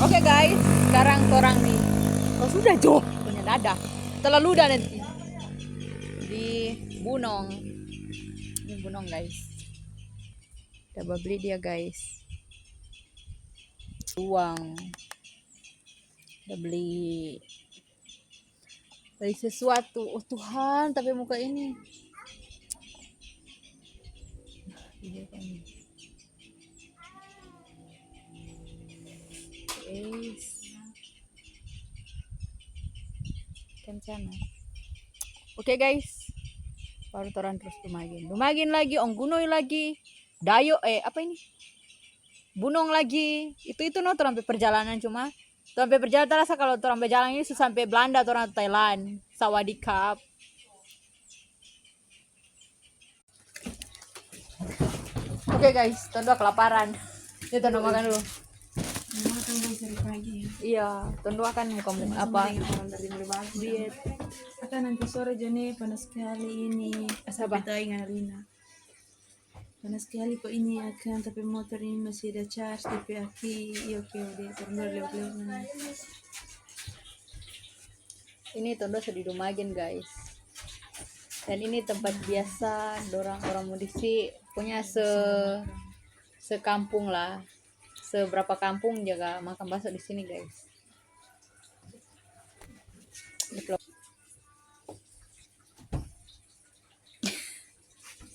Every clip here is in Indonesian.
Oke guys, sekarang torang nih. Oh sudah Jo, punya dadah. Terlalu dah nanti. Di Bunong. Ini Bunong guys. Coba beli dia guys. Uang. Udah beli sesuatu. Oh Tuhan, tapi muka ini. Iya kan. Guys. Kencana. Oke guys. Baru torang terus Dumagin lagi, Onggunoy lagi. Dayo apa ini? Bunong lagi. Itu no torang sampai perjalanan cuma. Torang sampai perjalanan terasa kalau torang berjalan ini sampai Belanda torang Thailand. Sawadikap. Oke guys, Tondo kelaparan. Dia Tondo makan dulu. Makan guys dari pagi. Iya, Tondo akan kamu apa? Orang dari Merbabu. Diet. Akan nanti sore Joni panas sekali ini. Apa? Kita ingat Rina. Panas sekali kok ini akan tapi motor ini masih ada charge tapi aki oke deh terus lewat-lewat mana. Ini Tondo sedih Dumagin guys. Dan ini tempat biasa orang modisi punya sekampung lah. Seberapa kampung jaga makan bakso di sini guys.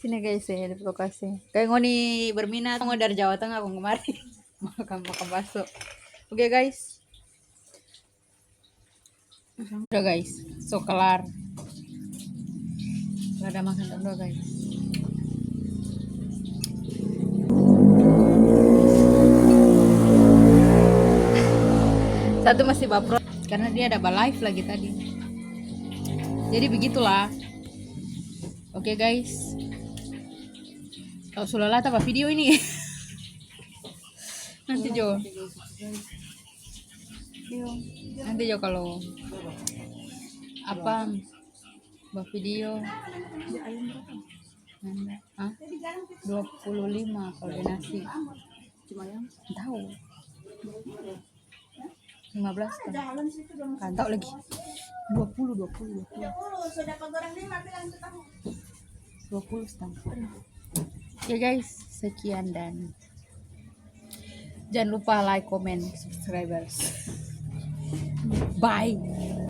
Sini guys ya di lokasi. Kayak ngoni berminat mau dari Jawa Tengah aku kemari makan bakso. Oke guys. Udah guys, so kelar. Gak ada makan Tondo guys. Satu masih baper karena dia ada live lagi tadi. Jadi begitulah. Oke guys. Kalau sudah lah apa video ini? Nanti Jo. Nanti Jo kalau apa buat video. Hah? 25 kalau di nasi. Cuma yang Tahu. 15 kan tahu lagi 20 setengah ya guys, sekian dan jangan lupa like, comment, subscribers, bye.